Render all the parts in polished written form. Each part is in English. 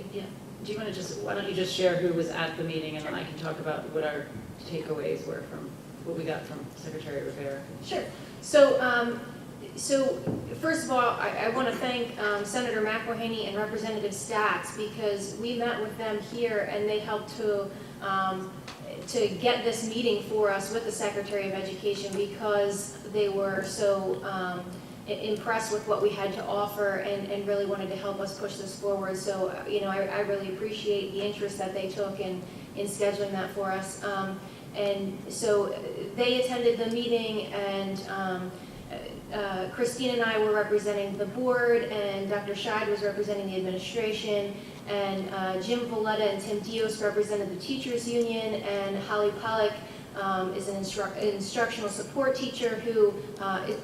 Do you want to why don't you just share who was at the meeting, and then I can talk about what our takeaways were from what we got from Secretary Rivera. Sure. So, first of all, I want to thank Senator McElhaney and Representative Stacks, because we met with them here and they helped to get this meeting for us with the Secretary of Education, because they were so impressed with what we had to offer and really wanted to help us push this forward. So, I really appreciate the interest that they took in scheduling that for us. And so they attended the meeting, and Christine and I were representing the board, and Dr. Scheid was representing the administration, and Jim Valletta and Tim Dios represented the teachers union, and Holly Pollack is an instructional support teacher who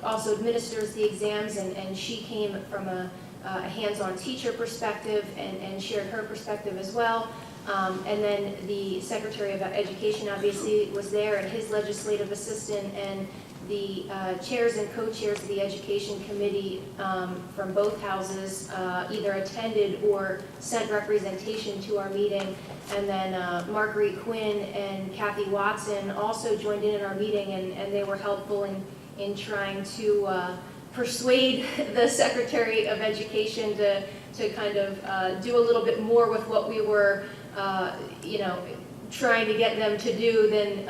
also administers the exams, and she came from a hands-on teacher perspective and shared her perspective as well. And then the Secretary of Education obviously was there, and his legislative assistant, and the chairs and co-chairs of the Education Committee from both houses either attended or sent representation to our meeting. And then Marguerite Quinn and Kathy Watson also joined in our meeting, and they were helpful in trying to persuade the Secretary of Education to kind of do a little bit more with what we were trying to get them to do than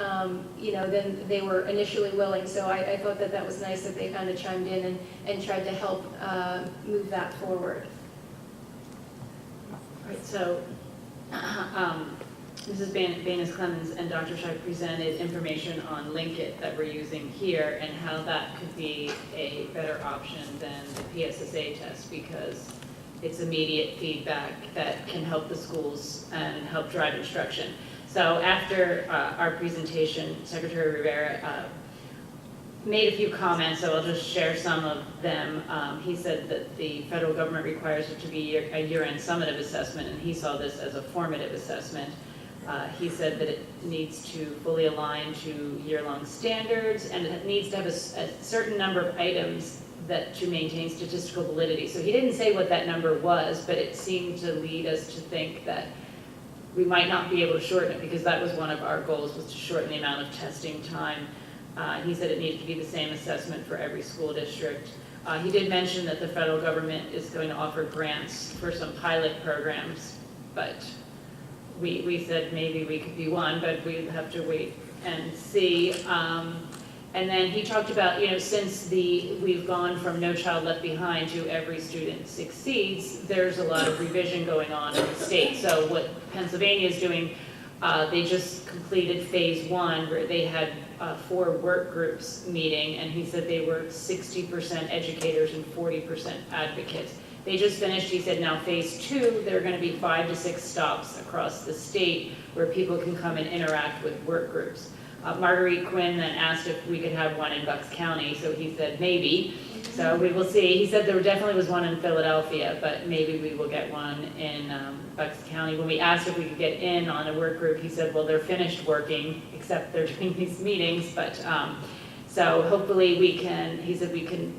they were initially willing. So I thought that was nice that they kind of chimed in and tried to help move that forward. Right, so Mrs. Banis-Clemens and Dr. Scheid presented information on Linkit that we're using here, and how that could be a better option than the PSSA test, because it's immediate feedback that can help the schools and help drive instruction. So after our presentation, Secretary Rivera made a few comments, so I'll just share some of them. He said that the federal government requires it to be a year-end summative assessment, and he saw this as a formative assessment. He said that it needs to fully align to year-long standards, and it needs to have a certain number of items to maintain statistical validity. So he didn't say what that number was, but it seemed to lead us to think that we might not be able to shorten it, because that was one of our goals, was to shorten the amount of testing time. He said it needed to be the same assessment for every school district. He did mention that the federal government is going to offer grants for some pilot programs, but we said maybe we could be one, but we have to wait and see. And then he talked about, since we've gone from No Child Left Behind to Every Student Succeeds, there's a lot of revision going on in the state. So what Pennsylvania is doing, they just completed phase 1, where they had 4 work groups meeting, and he said they were 60% educators and 40% advocates. They just finished, he said, now phase 2, there are going to be 5 to 6 stops across the state where people can come and interact with work groups. Marguerite Quinn then asked if we could have one in Bucks County, so he said maybe. So we will see. He said there definitely was one in Philadelphia, but maybe we will get one in Bucks County. When we asked if we could get in on a work group, he said, well, they're finished working, except they're doing these meetings. But so hopefully he said we can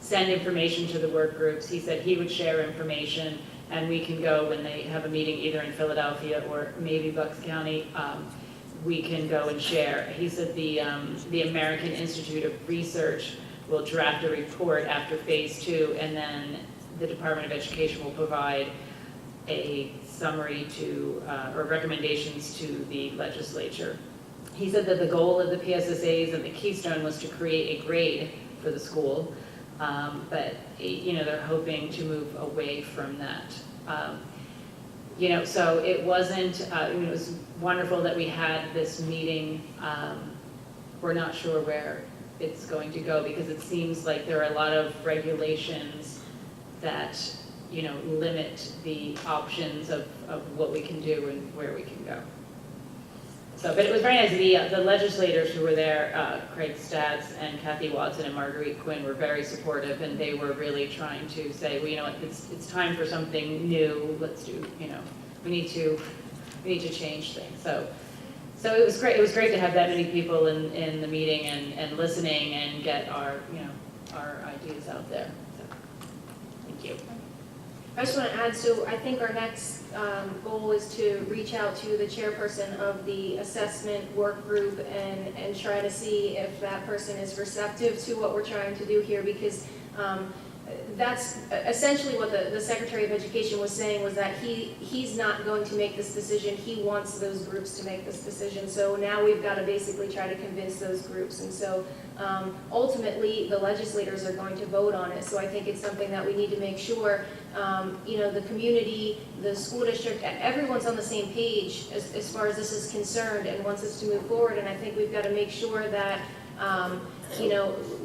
send information to the work groups. He said he would share information, and we can go when they have a meeting either in Philadelphia or maybe Bucks County. We can go and share. He said the American Institute of Research will draft a report after phase 2, and then the Department of Education will provide a summary or recommendations to the legislature. He said that the goal of the PSSAs and the Keystone was to create a grade for the school, but they're hoping to move away from that. So it wasn't, it was wonderful that we had this meeting. We're not sure where it's going to go, because it seems like there are a lot of regulations that, limit the options of what we can do and where we can go. So, but it was very nice. The legislators who were there, Craig Stats and Kathy Watson and Marguerite Quinn, were very supportive, and they were really trying to say, well, it's time for something new. Let's do, we need to change things. So it was great. It was great to have that many people in the meeting and listening and get our ideas out there. So, thank you. I just want to add, so I think our next goal is to reach out to the chairperson of the assessment work group and try to see if that person is receptive to what we're trying to do here, because that's essentially what the Secretary of Education was saying, was that he's not going to make this decision. He wants those groups to make this decision. So now we've got to basically try to convince those groups. And so ultimately, the legislators are going to vote on it. So I think it's something that we need to make sure, the community, the school district, everyone's on the same page as far as this is concerned and wants us to move forward. And I think we've got to make sure that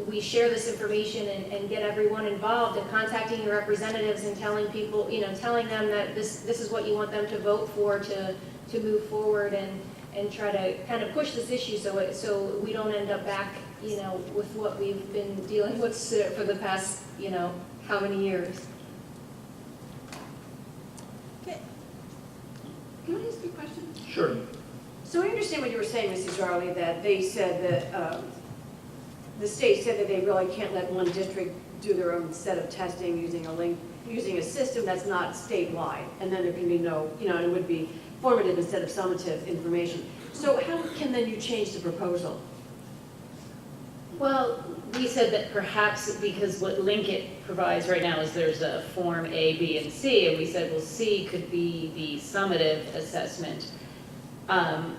we share this information and get everyone involved, and contacting your representatives and telling people, telling them that this is what you want them to vote for to move forward and try to kind of push this issue so we don't end up back, with what we've been dealing with for the past, how many years. Okay. Can I ask you a question? Sure. So I understand what you were saying, Mrs. Riley, that they said that the state said that they really can't let one district do their own set of testing using a system that's not statewide, and then there can be no, and it would be formative instead of summative information. So how can then you change the proposal? Well, we said that perhaps because what Linkit provides right now is there's a form A, B, and C, and we said, well, C could be the summative assessment. I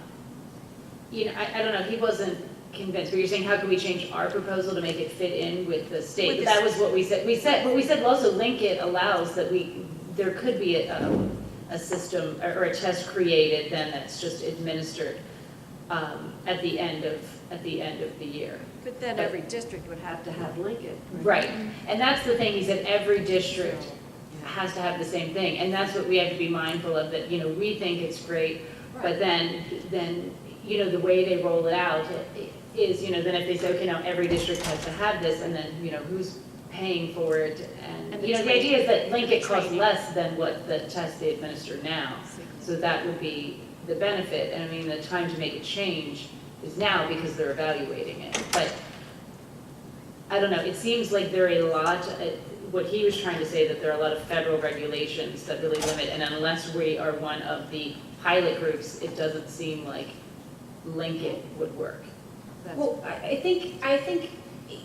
don't know, he wasn't convinced, but you're saying how can we change our proposal to make it fit in with the state? But that was what we said. But we said also Linkit allows that there could be a system or a test created then that's just administered at the end of the year. But then every district would have to have Lincoln. Right, and that's the thing, he said every district has to have the same thing, and that's what we have to be mindful of, that, we think it's great, but then, the way they roll it out is, then if they say, okay, now every district has to have this, and then, who's paying for it, and the idea is that Linkit costs less than what the test they administer now, so that would be the benefit, and I mean, the time to make a change is now because they're evaluating it. But I don't know, it seems like there are a lot, what he was trying to say, that there are a lot of federal regulations that really limit, and unless we are one of the pilot groups, it doesn't seem like Linkit would work. Well, I think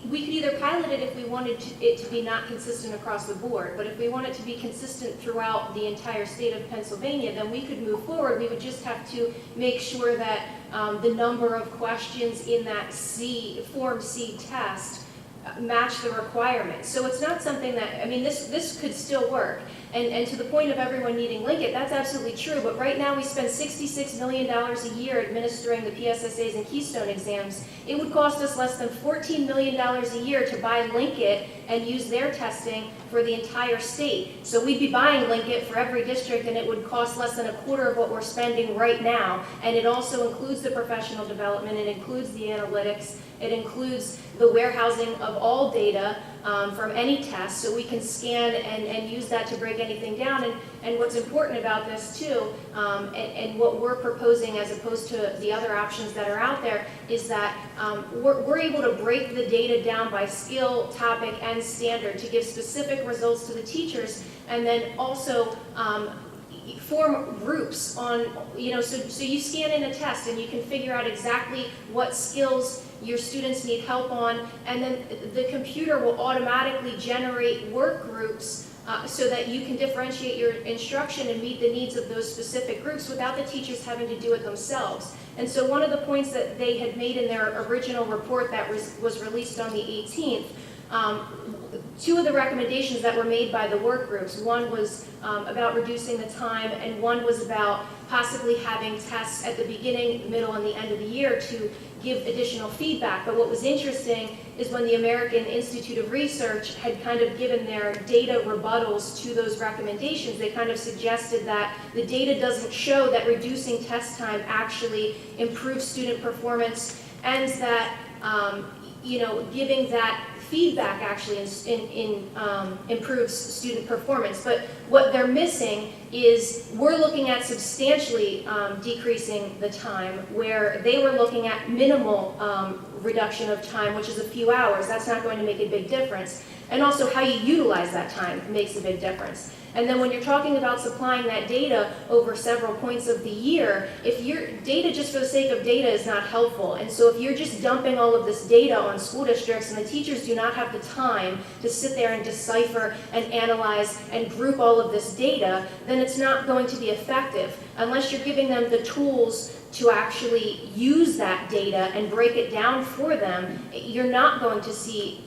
we could either pilot it if we wanted it to be not consistent across the board, but if we want it to be consistent throughout the entire state of Pennsylvania, then we could move forward. We would just have to make sure that the number of questions in that Form C test match the requirements. So it's not something that, this could still work. And to the point of everyone needing Linkit, that's absolutely true, but right now we spend $66 million a year administering the PSSAs and Keystone exams. It would cost us less than $14 million a year to buy Linkit and use their testing for the entire state. So we'd be buying Linkit for every district, and it would cost less than a quarter of what we're spending right now. And it also includes the professional development, it includes the analytics, it includes the warehousing of all data from any test, so we can scan and use that to break anything down. And what's important about this too, and what we're proposing as opposed to the other options that are out there, is that we're able to break the data down by skill, topic, and standard to give specific results to the teachers, and then also form groups on, so you scan in a test and you can figure out exactly what skills your students need help on, and then the computer will automatically generate work groups so that you can differentiate your instruction and meet the needs of those specific groups without the teachers having to do it themselves. And so one of the points that they had made in their original report that was released on the 18th, two of the recommendations that were made by the work groups, one was about reducing the time, and one was about possibly having tests at the beginning, middle, and the end of the year to give additional feedback. But what was interesting is when the American Institute of Research had kind of given their data rebuttals to those recommendations, they kind of suggested that the data doesn't show that reducing test time actually improves student performance, and that giving that feedback actually improves student performance. But what they're missing is we're looking at substantially decreasing the time, where they were looking at minimal reduction of time, which is a few hours. That's not going to make a big difference. And also how you utilize that time makes a big difference. And then when you're talking about supplying that data over several points of the year, if your data just for the sake of data is not helpful, and so if you're just dumping all of this data on school districts and the teachers do not have the time to sit there and decipher and analyze and group all of this data, then it's not going to be effective unless you're giving them the tools to actually use that data and break it down for them. You're not going to see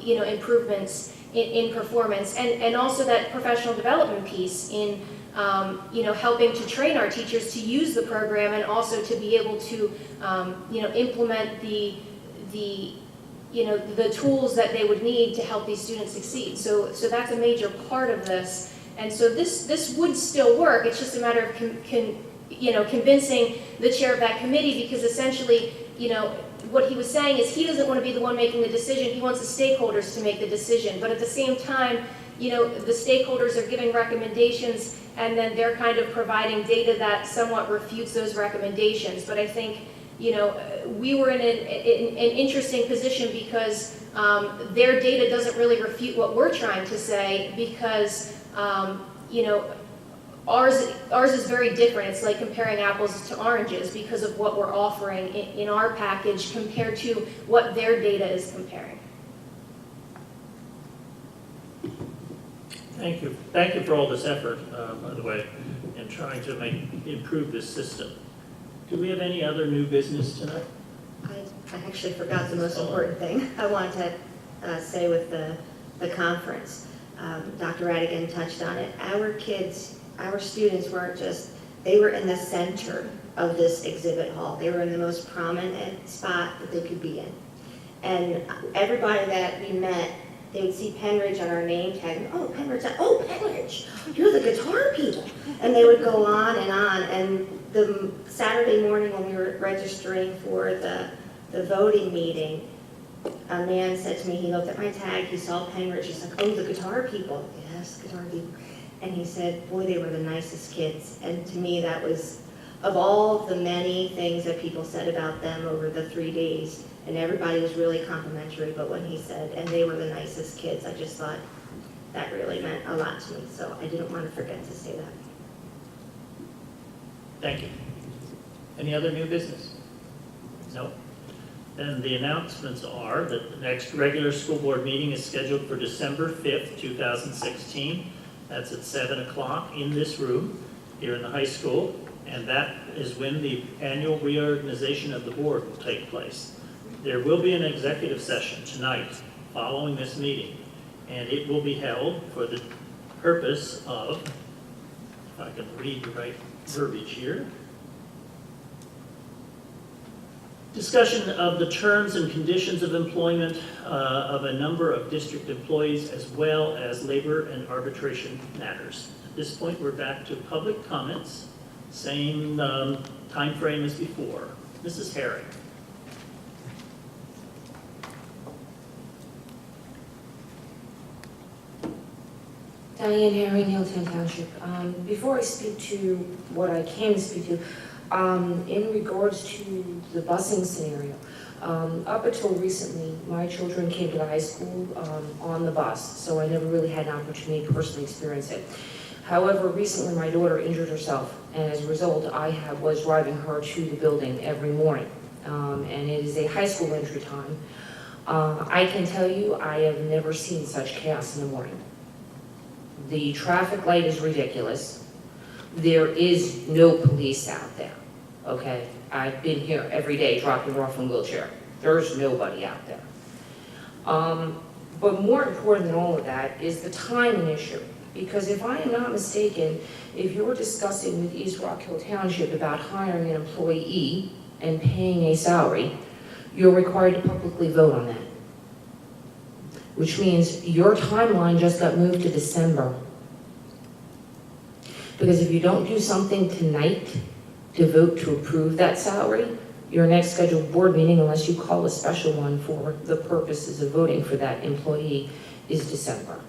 improvements in performance, and also that professional development piece in helping to train our teachers to use the program and also to be able to implement the tools that they would need to help these students succeed. So that's a major part of this, and so this would still work. It's just a matter of convincing the chair of that committee, because essentially, what he was saying is he doesn't want to be the one making the decision. He wants the stakeholders to make the decision. But at the same time, the stakeholders are giving recommendations, and then they're kind of providing data that somewhat refutes those recommendations. But I think, we were in an interesting position because their data doesn't really refute what we're trying to say, because, Ours is very different. It's like comparing apples to oranges because of what we're offering in our package compared to what their data is comparing. Thank you. Thank you for all this effort, by the way, in trying to improve this system. Do we have any other new business tonight? I actually forgot the most important thing I wanted to say with the conference. Dr. Radigan touched on it. Our students weren't just, they were in the center of this exhibit hall. They were in the most prominent spot that they could be in. And everybody that we met, they would see Pennridge on our name tag. Oh, Pennridge, you're the guitar people. And they would go on. And the Saturday morning when we were registering for the voting meeting, a man said to me, he looked at my tag, he saw Pennridge, he's like, oh, the guitar people. Yes, guitar people. And he said, boy, they were the nicest kids. And to me, that was, of all the many things that people said about them over the 3 days, and everybody was really complimentary, but when he said, and they were the nicest kids, I just thought that really meant a lot to me. So I didn't want to forget to say that. Thank you. Any other new business? No. Then the announcements are that the next regular school board meeting is scheduled for December 5th, 2016. That's at 7 o'clock in this room here in the high school, and that is when the annual reorganization of the board will take place. There will be an executive session tonight following this meeting, and it will be held for the purpose of, if I can read the right verbiage here, discussion of the terms and conditions of employment of a number of district employees, as well as labor and arbitration matters. At this point, we're back to public comments. Same time frame as before. Mrs. Herring. Diane Herring, Hilltown Township. Before I speak to what I can speak to, in regards to the busing scenario, up until recently, my children came to the high school on the bus, so I never really had an opportunity to personally experience it. However, recently my daughter injured herself, and as a result, I was driving her to the building every morning, and it is a high school entry time. I can tell you, I have never seen such chaos in the morning. The traffic light is ridiculous. There is no police out there, okay? I've been here every day dropping her off in a wheelchair. There's nobody out there. But more important than all of that is the timing issue. Because if I am not mistaken, if you're discussing with East Rock Hill Township about hiring an employee and paying a salary, you're required to publicly vote on that. Which means your timeline just got moved to December. Because if you don't do something tonight to vote to approve that salary, your next scheduled board meeting, unless you call a special one for the purposes of voting for that employee, is December.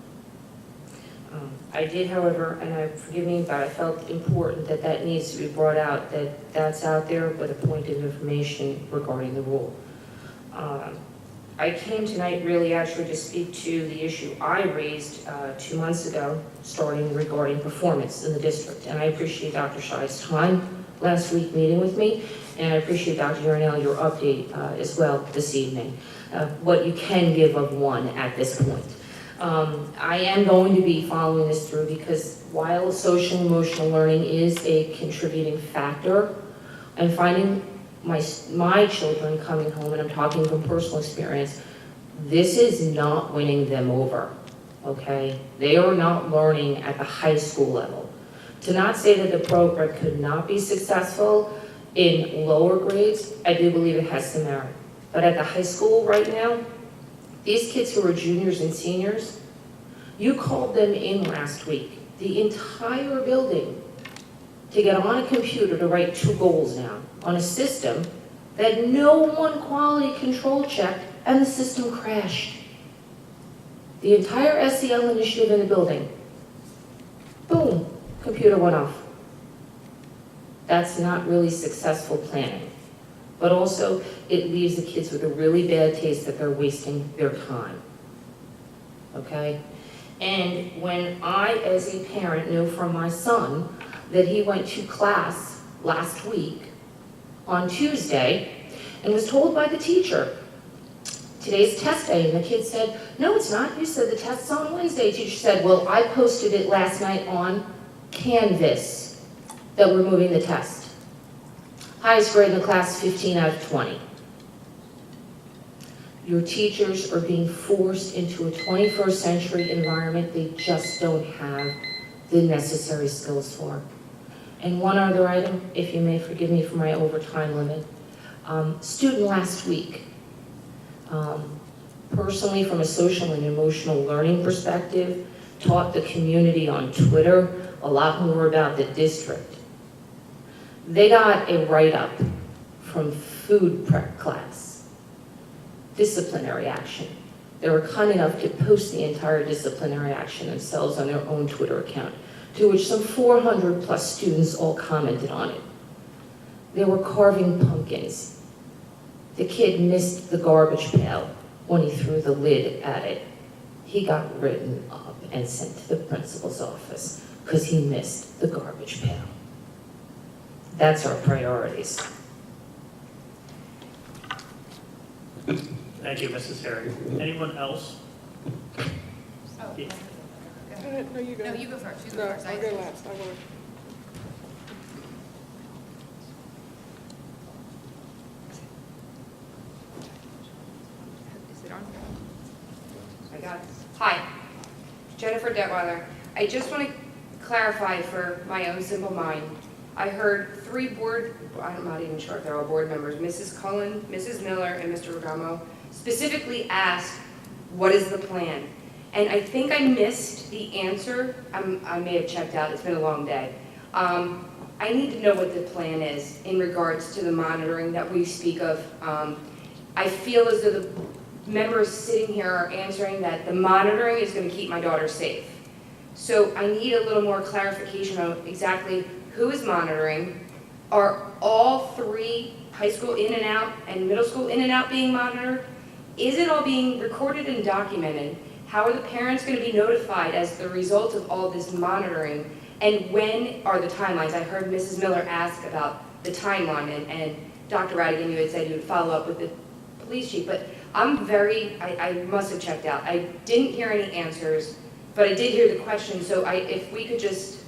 I did, however, and forgive me, but I felt important that that needs to be brought out, that that's out there with a point of information regarding the rule. I came tonight really actually to speak to the issue I raised 2 months ago, starting regarding performance in the district. And I appreciate Dr. Schei's time last week meeting with me, and I appreciate Dr. Yarnell, your update as well this evening, what you can give of one at this point. I am going to be following this through because while social emotional learning is a contributing factor, and finding my children coming home, and I'm talking from personal experience, this is not winning them over, okay? They are not learning at the high school level. To not say that the program could not be successful in lower grades, I do believe it has some merit. But at the high school right now, these kids who are juniors and seniors, you called them in last week, the entire building, to get on a computer to write 2 goals down on a system that no one quality control checked, and the system crashed. The entire SEL initiative in the building, boom, computer went off. That's not really successful planning. But also, it leaves the kids with a really bad taste that they're wasting their time. Okay? And when I, as a parent, know from my son that he went to class last week on Tuesday and was told by the teacher, today's test day, and the kid said, no, it's not. You said the test's on Wednesday. The teacher said, well, I posted it last night on Canvas that we're moving the test. Highest grade in the class, 15 out of 20. Your teachers are being forced into a 21st century environment they just don't have the necessary skills for. And one other item, if you may forgive me for my overtime limit. Student last week, personally from a social and emotional learning perspective, taught the community on Twitter a lot more about the district. They got a write-up from food prep class, disciplinary action. They were kind enough to post the entire disciplinary action themselves on their own Twitter account, to which some 400 plus students all commented on it. They were carving pumpkins. The kid missed the garbage pail when he threw the lid at it. He got written up and sent to the principal's office because he missed the garbage pail. That's our priorities. Thank you, Mrs. Harry. Anyone else? Oh, Yeah. go ahead. No, you go. No, you go first. You No, go first. I'll go last. I will. Is it on? I got it. Hi, Jennifer Detweiler. I just want to clarify for my own simple mind. I heard 3 I'm not even sure if they're all board members, Mrs. Cullen, Mrs. Miller, and Mr. Ragamo, specifically asked, what is the plan? And I think I missed the answer. I may have checked out. It's been a long day. I need to know what the plan is in regards to the monitoring that we speak of. I feel as though the members sitting here are answering that the monitoring is going to keep my daughter safe. So I need a little more clarification on exactly who is monitoring. Are all 3 high school in and out and middle school in and out being monitored? Is it all being recorded and documented? How are the parents going to be notified as the result of all this monitoring? And when are the timelines? I heard Mrs. Miller ask about the timeline, and Dr. Radigan, you had said you would follow up with the police chief, but I must have checked out. I didn't hear any answers, but I did hear the question, so if we could just,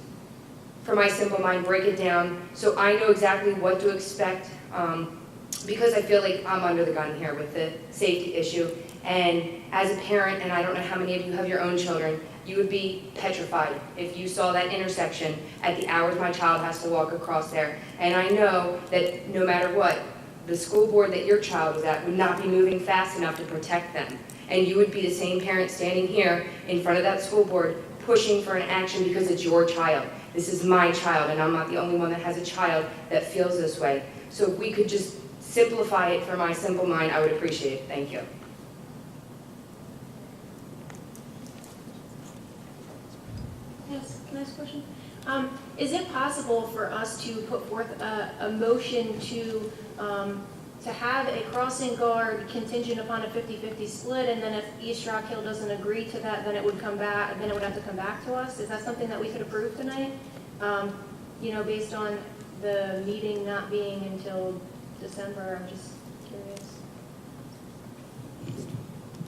for my simple mind, break it down so I know exactly what to expect, because I feel like I'm under the gun here with the safety issue. And as a parent, and I don't know how many of you have your own children, you would be petrified if you saw that intersection at the hours my child has to walk across there. And I know that no matter what, the school board that your child is at would not be moving fast enough to protect them. And you would be the same parent standing here in front of that school board pushing for an action because it's your child. This is my child, and I'm not the only one that has a child that feels this way. So if we could just simplify it for my simple mind, I would appreciate it. Thank you. Yes, can I ask a question? Is it possible for us to put forth a motion to to have a crossing guard contingent upon a 50-50 split, and then if East Rock Hill doesn't agree to that, then it would come back, then it would have to come back to us? Is that something that we could approve tonight? You know, based on the meeting not being until December, I'm just curious.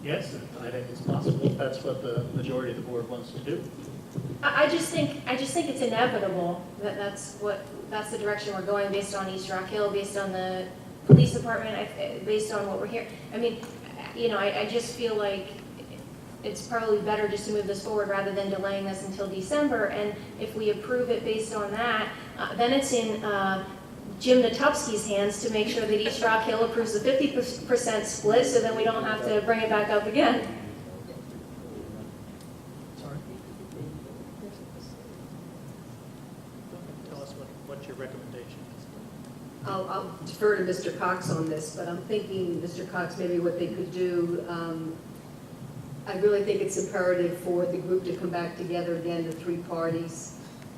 Yes, I think it's possible. That's what the majority of the board wants to do. I just think it's inevitable that that's the direction we're going based on East Rock Hill, based on the police department, based on what we're hearing. I mean, you know, I just feel like it's probably better just to move this forward rather than delaying this until December. And if we approve it based on that, then it's in Jim Natupski's hands to make sure that East Rock Hill approves the 50% split, so then we don't have to bring it back up again. Sorry. Tell us what your recommendation is. I'll defer to Mr. Cox on this, but I'm thinking, Mr. Cox, maybe what they could do, I really think it's imperative for the group to come back together again, the three parties,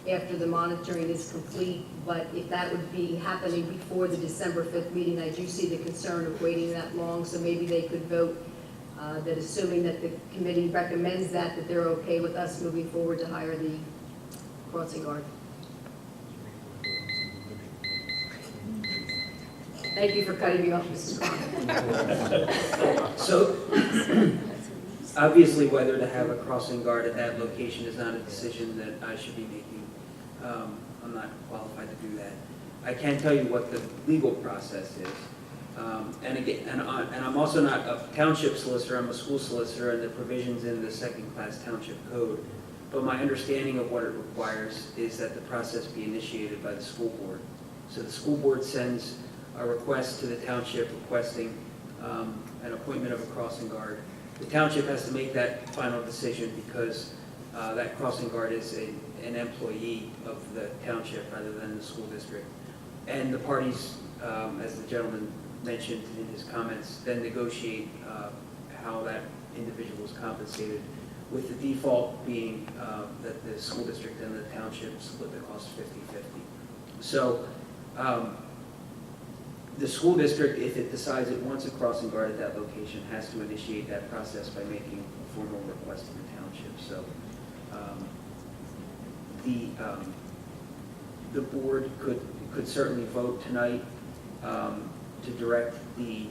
after the monitoring is complete. But if that would be happening before the December 5th meeting, I do see the concern of waiting that long, so maybe they could vote that assuming that the committee recommends that they're okay with us moving forward to hire the crossing guard. Thank you for cutting me off, Mrs. Cronin. So, obviously, whether to have a crossing guard at that location is not a decision that I should be making. I'm not qualified to do that. I can tell you what the legal process is. And I'm also not a township solicitor, I'm a school solicitor, and the provisions in the second-class township code. But my understanding of what it requires is that the process be initiated by the school board. So the school board sends a request to the township requesting an appointment of a crossing guard. The township has to make that final decision because that crossing guard is an employee of the township rather than the school district. And the parties, as the gentleman mentioned in his comments, then negotiate how that individual is compensated, with the default being that the school district and the township split the cost 50-50. So the school district, if it decides it wants a crossing guard at that location, has to initiate that process by making a formal request to the township. So the board could certainly vote tonight to direct the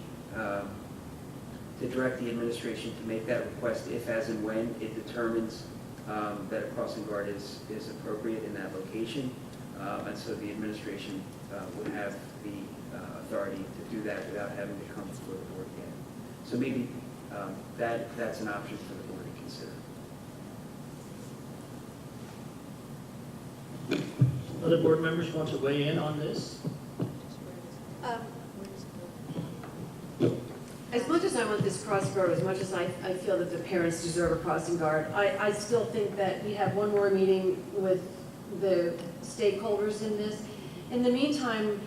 administration to make that request if, as, and when it determines that a crossing guard is appropriate in that location. And so the administration would have the authority to do that without having to come before the board again. So maybe that's an option for the board to consider. Other board members want to weigh in on this? As much as I want this crossing guard, as much as I feel that the parents deserve a crossing guard, I still think that we have one more meeting with the stakeholders in this. In the meantime,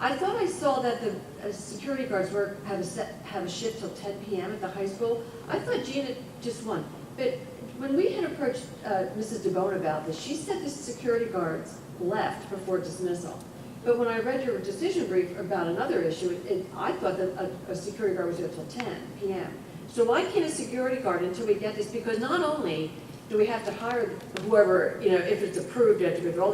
I thought I saw that the security guards have a shift till 10 p.m. at the high school. I thought Gina just won. But when we had approached Mrs. DeBone about this, she said the security guards left before dismissal. But when I read your decision brief about another issue, I thought that a security guard was here till 10 p.m. So why can't a security guard until we get this? Because not only do we have to hire whoever, if it's approved, you have to go through all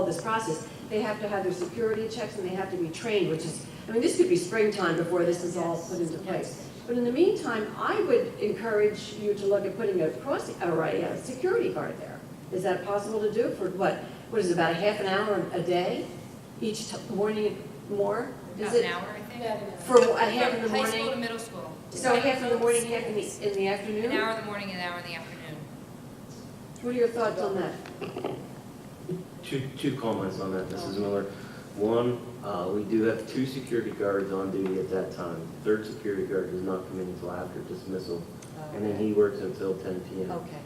this process, they have to have their security checks and they have to be trained, which is, this could be springtime before this is all put into place. But in the meantime, I would encourage you to look at putting a security guard there. Is that possible to do for what is it, about a half an hour a day? Each morning more? About an hour, I think. For a half in the High morning? school to middle school. So half in the morning, half in the afternoon? An hour in the morning and an hour in the afternoon. What are your thoughts on that? Two comments on that, Mrs. Miller. One, we do have 2 security guards on duty at that time. The third security guard does not come in until after dismissal, and then he works until 10 p.m. Okay.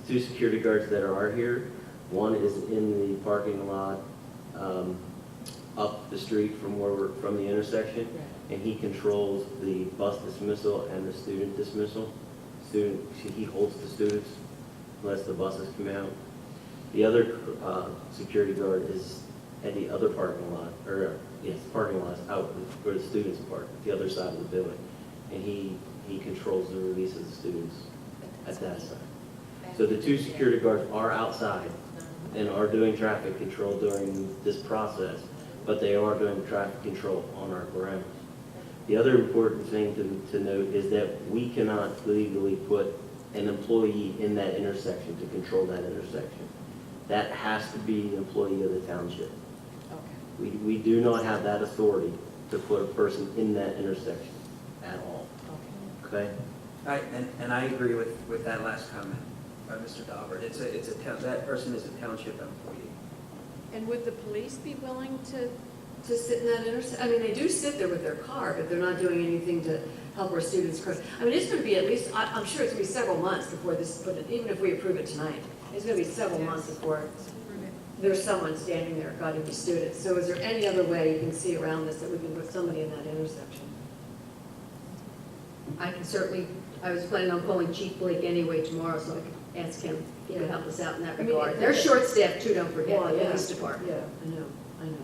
The 2 security guards that are here, one is in the parking lot up the street from the intersection, and he controls the bus dismissal and the student dismissal. He holds the students unless the buses come out. The other security guard is at the other parking lot, or, yes, parking lot's out where the students park, the other side of the building. And he controls the release of the students at that side. So the 2 security guards are outside and are doing traffic control during this process, but they are doing traffic control on our grounds. The other important thing to note is that we cannot legally put an employee in that intersection to control that intersection. That has to be an employee of the township. We do not have that authority to put a person in that intersection at all. Okay? And I agree with that last comment by Mr. Daubert. That person is a township employee. And would the police be willing to sit in that intersection? I mean, they do sit there with their car, but they're not doing anything to help our students cross. I mean, it's going to be at least, I'm sure it's going to be several months before this, even if we approve it tonight, it's going to be several months before there's someone standing there guiding the students. So is there any other way you can see around this that we can put somebody in that intersection? I can certainly, I was planning on calling Chief Blake anyway tomorrow, so I could ask him if he could help us out in that regard. They're short-staffed too, don't forget, the police department. Yeah, I know.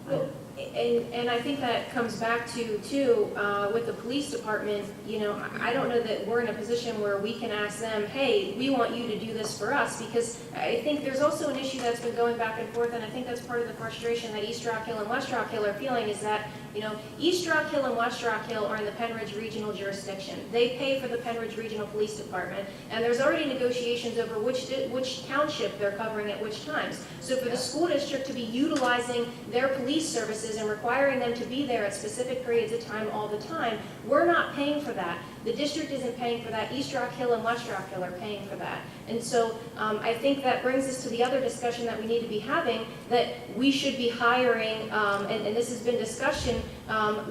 Well, and I think that comes back to, too, with the police department, you know, I don't know that we're in a position where we can ask them, hey, we want you to do this for us, because I think there's also an issue that's been going back and forth, and I think that's part of the frustration that East Rock Hill and West Rock Hill are feeling, is that, you know, East Rock Hill and West Rock Hill are in the Pennridge Regional jurisdiction. They pay for the Pennridge Regional Police Department, and there's already negotiations over which township they're covering at which times. So for the school district to be utilizing their police services and requiring them to be there at specific periods of time all the time, we're not paying for that. The district isn't paying for that. East Rock Hill and West Rock Hill are paying for that. And so I think that brings us to the other discussion that we need to be having, that we should be hiring, and this has been discussion,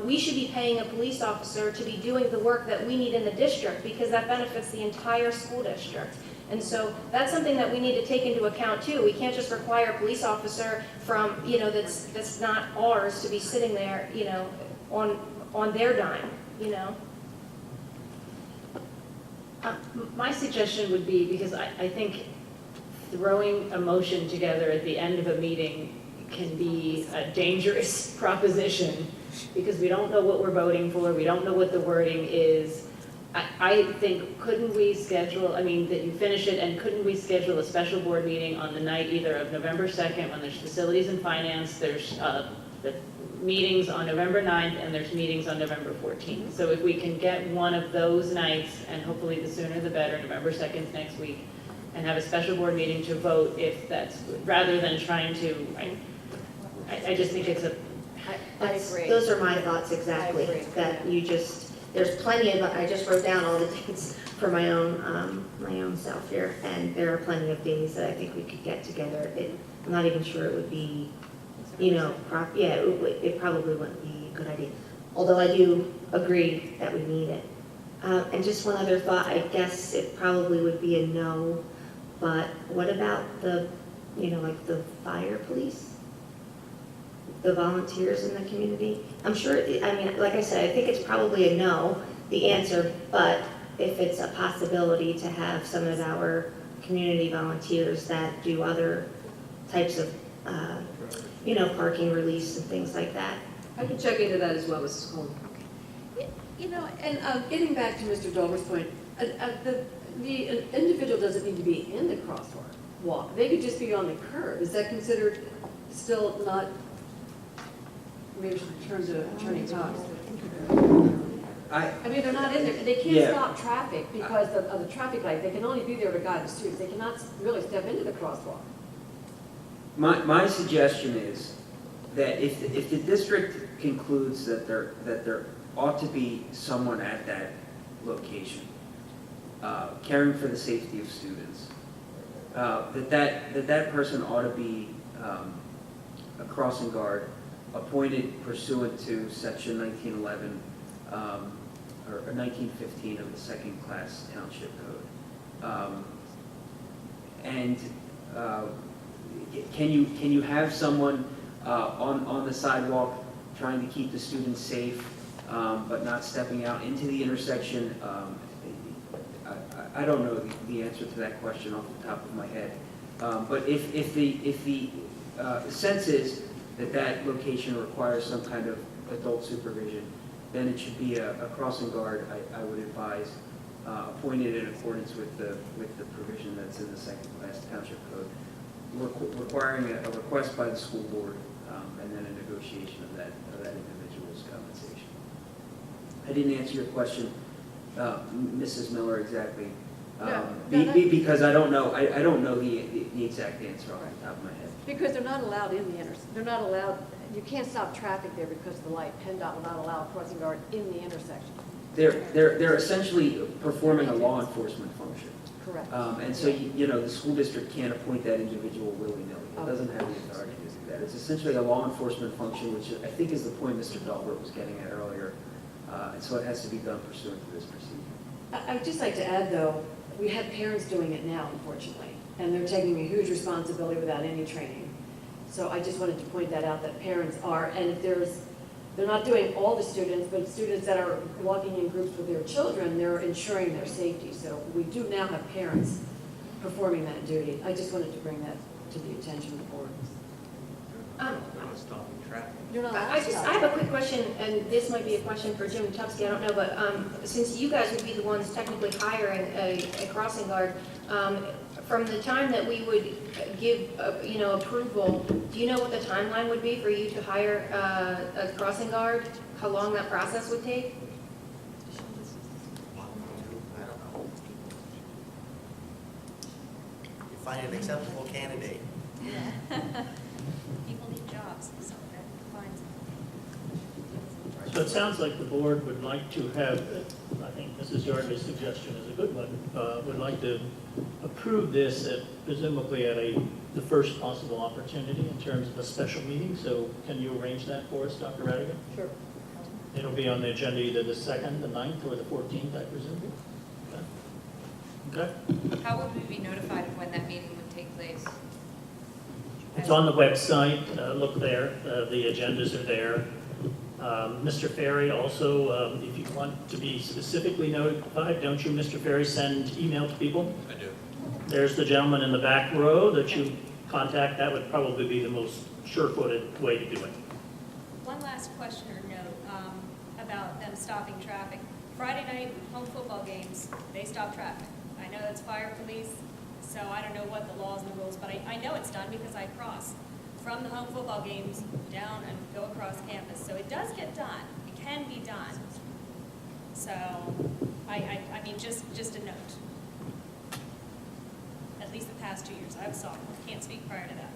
we should be paying a police officer to be doing the work that we need in the district, because that benefits the entire school district. And so that's something that we need to take into account too. We can't just require a police officer from, you know, that's not ours to be sitting there, you know, on their dime, you know. My suggestion would be, because I think throwing a motion together at the end of a meeting can be a dangerous proposition, because we don't know what we're voting for, we don't know what the wording is. I think, couldn't we schedule, I mean, that you finish it, and couldn't we schedule a special board meeting on the night either of November 2nd, when there's facilities and finance, there's the meetings on November 9th, and there's meetings on November 14th. So if we can get one of those nights, and hopefully the sooner the better, November 2nd next week, and have a special board meeting to vote if that's, rather than trying to, I just think it's a, I agree. Those are my thoughts I exactly, agree. that you just, there's plenty of, I just wrote down all the dates for my own self here, and there are plenty of days that I think we could get together. I'm not even sure it would be, you know, it probably wouldn't be a good idea, although I do agree that we need it. And just one other thought, I guess it probably would be a no, but what about the, you know, like the fire police? The volunteers in the community? I'm sure, I mean, like I said, I think it's probably a no, the answer, but if it's a possibility to have some of our community volunteers that do other types of, you know, parking release and things like that. I can check into that as well, Mrs. Coleman. You know, and getting back to Mr. Dover's point, the individual doesn't need to be in the crosswalk. They could just be on the curb. Is that considered still not, maybe we should turn to Attorney Cox? I mean, they're not in there. They can't stop traffic because of the traffic light. They can only be there to guide the students. They cannot really step into the crosswalk. My suggestion is that if the district concludes that there ought to be someone at that location caring for the safety of students, that person ought to be a crossing guard appointed pursuant to section 1911 or 1915 of the second class township code. Can you have someone on the sidewalk trying to keep the students safe, but not stepping out into the intersection? I don't know the answer to that question off the top of my head. But if the sense is that location requires some kind of adult supervision, then it should be a crossing guard, I would advise, appointed in accordance with the provision that's in the second class township code, requiring a request by the school board, and then a negotiation of that individual's compensation. I didn't answer your question, Mrs. Miller, exactly. Because I don't know the exact answer off the top of my head. Because they're not allowed in the they're not allowed, you can't stop traffic there because of the light. PennDOT will not allow a crossing guard in the intersection. They're essentially performing a law enforcement function. Correct. And so, the school district can't appoint that individual willy-nilly. It doesn't have the authority to do that. It's essentially a law enforcement function, which I think is the point Mr. Delbert was getting at earlier. And so it has to be done pursuant to this procedure. I'd just like to add, though, we have parents doing it now, unfortunately, and they're taking a huge responsibility without any training. So I just wanted to point that out, that parents are, and if they're not doing all the students, but students that are walking in groups with their children, they're ensuring their safety. So we do now have parents performing that duty. I just wanted to bring that to the attention of the board. You're not allowed I to have a quick question, and this might be a question for Jim Tupsky, I don't know, but since you guys would be the ones technically hiring a crossing guard, from the time that we would give, approval, do you know what the timeline would be for you to hire a crossing guard? How long that process would take? I don't know. You find an acceptable candidate. People need jobs, so that defines it. So it sounds like the board would like to have, I think Mrs. Yardley's suggestion is a good one, would like to approve this presumably at the first possible opportunity in terms of a special meeting. So can you arrange that for us, Dr. Radigan? Sure. It'll be on the agenda either the 2nd, the 9th, or the 14th, I presume. Okay. How would we be notified of when that meeting would take place? It's on the website. Look there. The agendas are there. Mr. Ferry also, if you want to be specifically notified, don't you, Mr. Ferry, send email to people? I do. There's the gentleman in the back row that you contact. That would probably be the most sure-footed way to do it. One last question or note about them stopping traffic. Friday night, home football games, they stop traffic. I know that's fire police, so I don't know what the laws and the rules, but I know it's done because I cross from the home football games down and go across campus. So it does get done. It can be done. So, I mean, just a note. At least the past 2 years. I've saw it. Can't speak prior to that.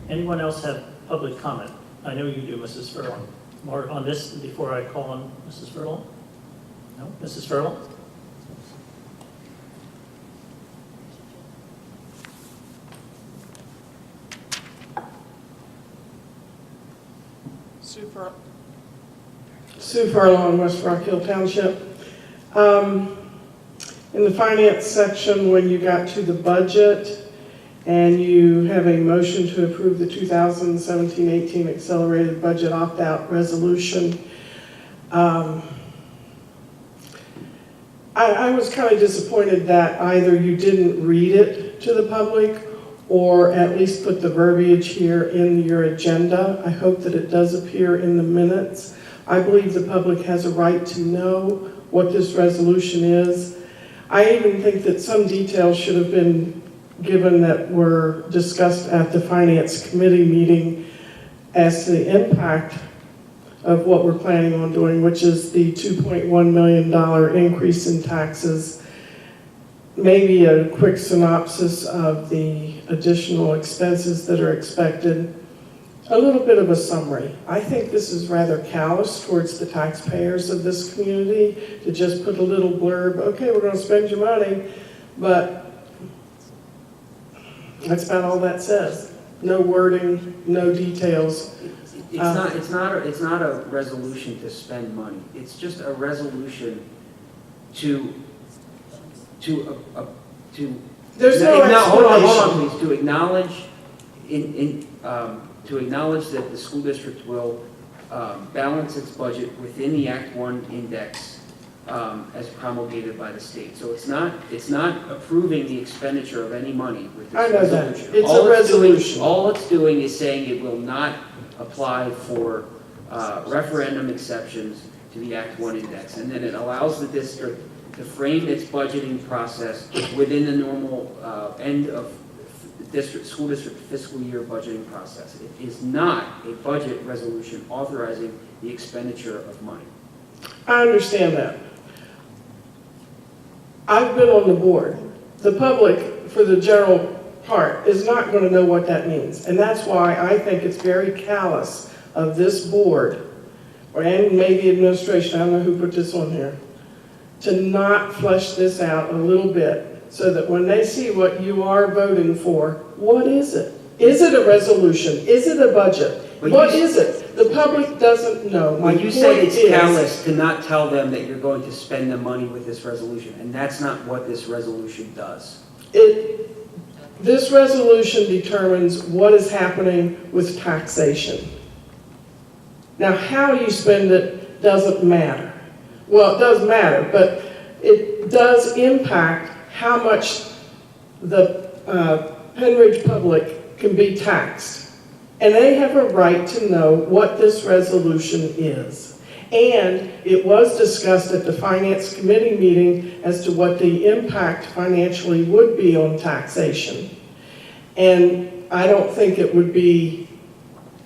Anyone else have public comment? I know you do, Mrs. Furlong. More on this before I call on Mrs. Furlong? No? Mrs. Furlong? Sue Furlong, West Rock Hill Township. In the finance section, when you got to the budget and you have a motion to approve the 2017-18 accelerated budget opt-out resolution, I was kind of disappointed that either you didn't read it to the public or at least put the verbiage here in your agenda. I hope that it does appear in the minutes. I believe the public has a right to know what this resolution is. I even think that some details should have been given that were discussed at the Finance Committee meeting as to the impact of what we're planning on doing, which is the $2.1 million increase in taxes. Maybe a quick synopsis of the additional expenses that are expected. A little bit of a summary. I think this is rather callous towards the taxpayers of this community to just put a little blurb, okay, we're going to spend your money, but that's about all that says. No wording, no details. It's not a resolution to spend money. It's just a resolution to There's no hold on, explanation. please. To acknowledge to acknowledge that the school district will balance its budget within the Act 1 index as promulgated by the state. So it's not approving the expenditure of any money with this I know that. resolution. It's a resolution. All it's doing is saying it will not apply for referendum exceptions to the Act 1 index. And then it allows the district to frame its budgeting process within the normal end of school district fiscal year budgeting process. It is not a budget resolution authorizing the expenditure of money. I understand that. I've been on the board. The public, for the general part, is not going to know what that means. And that's why I think it's very callous of this board, and maybe administration, I don't know who put this on here, to not flesh this out a little bit so that when they see what you are voting for, what is it? Is it a resolution? Is it a budget? What is it? The public doesn't know. My When you point said it's is, callous to not tell them that you're going to spend the money with this resolution, and that's not what this resolution does. this resolution determines what is happening with taxation. Now, how you spend it doesn't matter. Well, it does matter, but it does impact how much the Pennridge public can be taxed. And they have a right to know what this resolution is. And it was discussed at the Finance Committee meeting as to what the impact financially would be on taxation. And I don't think it would be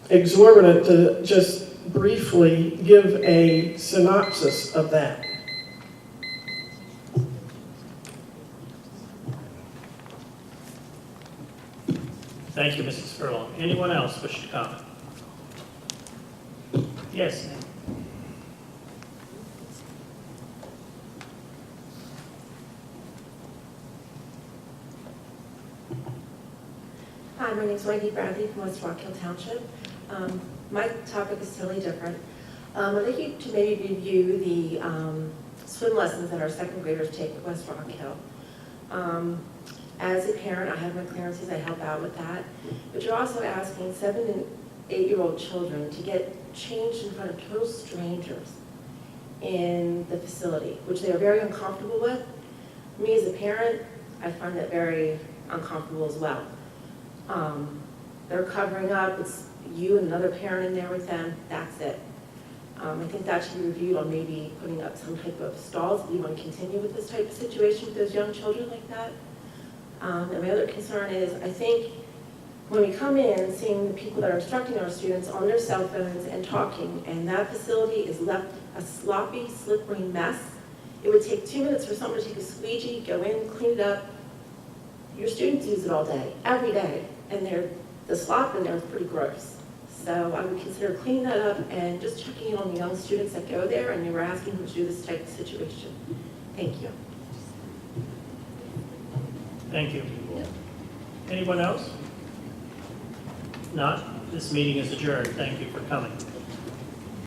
exorbitant to just briefly give a synopsis of that. Thank you, Mrs. Furlong. Anyone else wish to comment? Yes, ma'am. Hi, my name is Wendy Bradley from West Rock Hill Township. My topic is totally different. I'd like you to maybe review the swim lessons that our second graders take at West Rock Hill. As a parent, I have my clearances, I help out with that. But you're also asking 7 and 8-year-old children to get changed in front of total strangers in the facility, which they are very uncomfortable with. Me as a parent, I find that very uncomfortable as well. They're covering up, it's you and another parent in there with them, that's it. I think that should be reviewed on maybe putting up some type of stalls if you want to continue with this type of situation with those young children like that. And my other concern is, I think when we come in, seeing the people that are instructing our students on their cell phones and talking, and that facility is left a sloppy, slippery mess. It would take 2 minutes for someone to take a squeegee, go in, clean it up. Your students use it all day, every day, and the slop in there is pretty gross. So I would consider cleaning that up and just checking in on the young students that go there, and you were asking them to do this type of situation. Thank you. Thank you. Anyone else? Not? This meeting is adjourned. Thank you for coming.